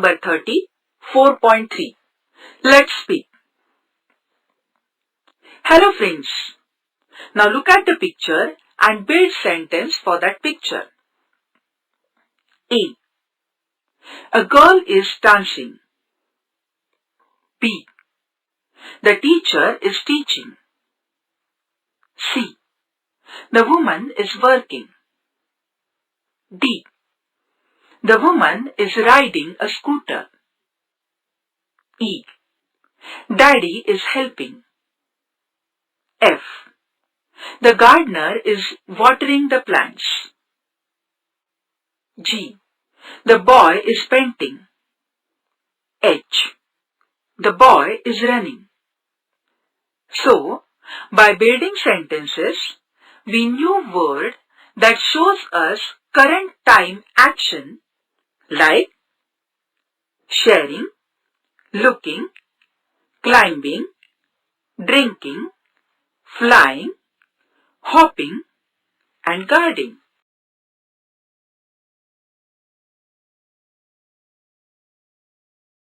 number 30, 4.3. Let's speak. Hello friends. Now look at the picture and build sentence for that picture. A. A girl is dancing. B. The teacher is teaching. C. The woman is working. D. The woman is riding a scooter. E. Daddy is helping. F. The gardener is watering the plants. G. The boy is painting. H. The boy is running. So, by building sentences, we knew word that shows us current time action like sharing, looking, climbing, drinking, flying, hopping, and guarding.